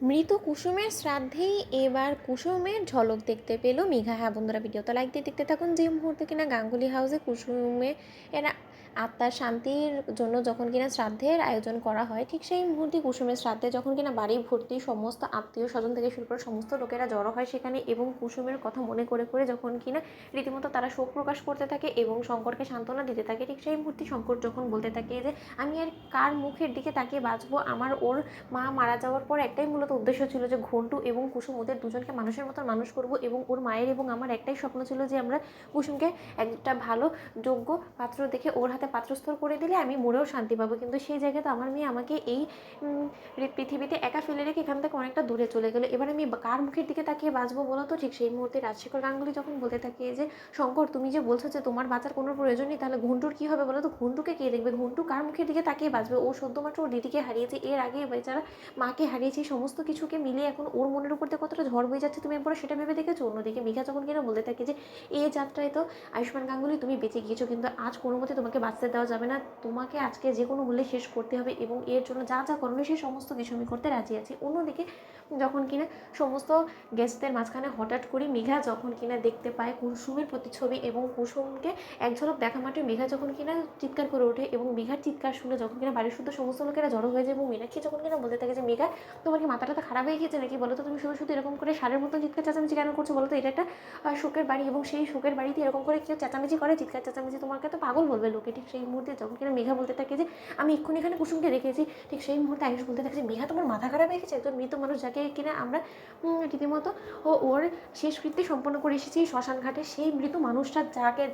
মৃত কুসুমের শ্রাদ্ধেই এবার কুসুমের ঝলক দেখতে পেল মেঘা। হ্যাঁ বন্ধুরা, ভিডিওটা লাইক দিয়ে দেখতে থাকুন। যে মুহূর্তে কিনা গাঙ্গুলি হাউসে কুসুমে এরা আত্মার শান্তির জন্য যখন কিনা শ্রাদ্ধের আয়োজন করা হয়, ঠিক সেই মুহূর্তে কুসুমের শ্রাদ্ধে যখন কিনা বাড়ি ভর্তি সমস্ত আত্মীয় স্বজন থেকে শুরু করে সমস্ত লোকেরা জড়ো হয় সেখানে, এবং কুসুমের কথা মনে করে করে যখন কিনা রীতিমতো তারা শোক প্রকাশ করতে থাকে এবং শঙ্করকে সান্ত্বনা দিতে থাকে, ঠিক সেই মুহূর্তে শঙ্কর যখন বলতে থাকে যে আমি আর কার মুখের দিকে তাকিয়ে বাঁচবো, আমার ওর মা মারা যাওয়ার পর একটাই মূলত উদ্দেশ্য ছিল যে ঘন্টু এবং কুসুম ওদের দুজনকে মানুষের মতন মানুষ করব, এবং ওর মায়ের এবং আমার একটাই স্বপ্ন ছিল যে আমরা কুসুমকে একটা ভালো যোগ্য পাত্র দেখে ওর হাতে পাত্রস্থর করে দিলে আমি মরেও শান্তি পাবো। কিন্তু সেই জায়গাতে আমার মেয়ে আমাকে এই পৃথিবীতে একা ফেলে রেখে এখান থেকে অনেকটা দূরে চলে গেলো। এবার আমি কার মুখের দিকে তাকিয়ে বাঁচবো বলো তো? ঠিক সেই মুহূর্তে রাজশেখর গাঙ্গুলি যখন বলতে থাকে যে শঙ্কর, তুমি যে বলছো যে তোমার বাঁচার কোনো প্রয়োজন নেই, তাহলে ঘন্টুর কী হবে বলো তো? ঘন্টুকে কে দেখবে? ঘন্টু কার মুখের দিকে তাকিয়ে বাঁচবে? ও সদ্যমাত্র ওর দিদিকে হারিয়েছে, এর আগে বেচারা মাকে হারিয়েছি, সমস্ত কিছুকে মিলিয়ে এখন ওর মনের উপর দিয়ে কতটা ঝড় বয়ে যাচ্ছে তুমি একবার সেটা ভেবে দেখেছো? অন্যদিকে মেঘা যখন কিনা বলতে থাকে যে এই যাত্রায় তো আয়ুষ্মান গাঙ্গুলি তুমি বেঁচে গিয়েছো, কিন্তু আজ কোনো মতে তোমাকে বাঁচতে দেওয়া যাবে না, তোমাকে আজকে যে কোনো মূল্যে শেষ করতে হবে, এবং এর জন্য যা যা করণীয় সেই সমস্ত কিছু আমি করতে রাজি আছি। অন্যদিকে যখন কিনা সমস্ত গেস্টদের মাঝখানে হঠাৎ করে মেঘা যখন কিনা দেখতে পায় কুসুমের প্রতিচ্ছবি, এবং কুসুমকে এক ঝলক দেখা মাত্র মেঘা যখন কিনা চিৎকার করে ওঠে, এবং মেঘার চিৎকার শুনে যখন কিনা বাড়ির শুদ্ধ সমস্ত লোকেরা জড়ো হয়ে যায়, এবং মীনাক্ষী যখন কিনা বলতে থাকে যে মেঘা, তোমার কি মাথাটা খারাপ হয়ে গিয়েছে নাকি বলো তো? তুমি শুধু শুধু এরকম করে সারের মতো চিৎকার চেঁচামেচি কেন করছো বলো তো? এটা একটা শোকের বাড়ি, এবং সেই শোকের বাড়িতে এরকম করে কেউ চেঁচামেচি করে, চিৎকার চেঁচামেচি, তোমাকে তো পাগল বলবে লোকে। ঠিক সেই মুহূর্তে যখন কিনা মেঘা বলতে থাকে যে আমি এক্ষুনি এখানে কুসুমকে দেখেছি, ঠিক সেই মুহূর্তে আয়ুষ বলতে থাকে যে মেঘা, তোমার মাথা খারাপ হয়ে গেছে? একজন মৃত মানুষ যাকে কিনা আমরা রীতিমতো ওর শেষকৃত্য সম্পন্ন করে এসেছি শ্মশান ঘাটে, সেই মৃত মানুষটা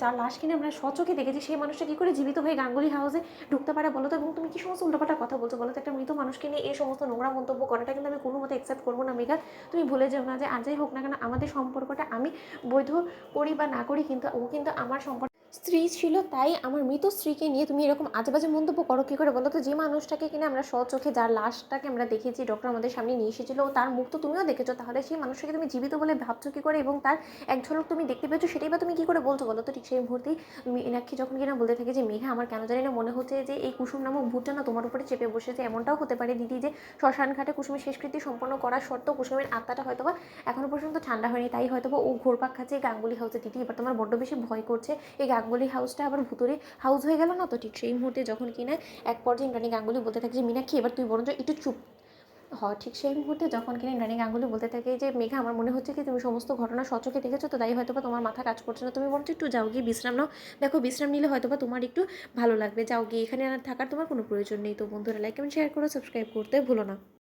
যার লাশ কিনে আমরা স্বচোখে দেখেছি, সেই মানুষটা কী করে জীবিত হয়ে গাঙ্গুলি হাউসে ঢুকতে পারে বলো তো? এবং তুমি কি সমস্ত উল্টোপাল্টা কথা বলছো বলো তো? একটা মৃত মানুষকে নিয়ে এই সমস্ত নোংরা মন্তব্য করাটা কিন্তু আমি কোনো মতে অ্যাকসেপ্ট করবো না মেঘা। তুমি ভুলে যাও না যে আর যাই হোক না কেন আমাদের সম্পর্কটা আমি বৈধ করি বা না করি, কিন্তু ও কিন্তু আমার সম্পর্ক স্ত্রী ছিল, তাই আমার মৃত স্ত্রীকে নিয়ে তুমি এরকম আজেবাজে মন্তব্য করো কী করে বলো তো? যে মানুষটাকে কিনা আমরা স্বচোখে, যার লাশটাকে আমরা দেখেছি, ডক্টর আমাদের সামনে নিয়ে এসেছিলো, তার মুখ তো তুমিও দেখেছো, তাহলে সেই মানুষটাকে তুমি জীবিত বলে ভাবছো কী করে, এবং তার এক ঝলক তুমি দেখতে পেয়েছো, সেটাই বা তুমি কী করে বলছো বলো তো? ঠিক সেই মুহূর্তেই মীনাক্ষী যখন কিনা বলতে থাকে যে মেঘা, আমার কেন জানি না মনে হচ্ছে যে এই কুসুম নামক ভূতটা না তোমার উপরে চেপে বসেছে। এমনটাও হতে পারে দিদি যে শ্মশান ঘাটে কুসুমের শেষকৃত্য সম্পন্ন করার সত্ত্বেও কুসুমের আত্মাটা হয়তোবা এখনো পর্যন্ত ঠান্ডা হয়নি, তাই হয়তোবা ও ঘোরপাক খাচ্ছে এই গাঙ্গুলি হাউসে। দিদি, এবার তোমার বড্ড বেশি ভয় করছে, এই গাঙ্গুলি হাউসটা আবার ভুতুরে হাউস হয়ে গেল না তো? ঠিক সেই মুহূর্তে যখন কিনা এক পর্যায়ে ইন্দ্রাণী গাঙ্গুলি বলতে থাকে যে মীনাক্ষী, এবার তুই বরঞ্চ একটু চুপ হয়। ঠিক সেই মুহূর্তে যখন কিনা ইন্দ্রাণী গাঙ্গুলি বলতে থাকে যে মেঘা, আমার মনে হচ্ছে কি তুমি সমস্ত ঘটনা সচোখে দেখেছো, তো তাই হয়তোবা তোমার মাথা কাজ করছে না, তুমি বরঞ্চ একটু যাও গিয়ে বিশ্রাম নাও। দেখো, বিশ্রাম নিলে হয়তোবা তোমার একটু ভালো লাগবে, যাও গিয়ে, এখানে আর থাকার তোমার কোনো প্রয়োজন নেই। তো বন্ধুরা, লাইক কমেন্ট শেয়ার করো, সাবস্ক্রাইব করতে ভুলো না।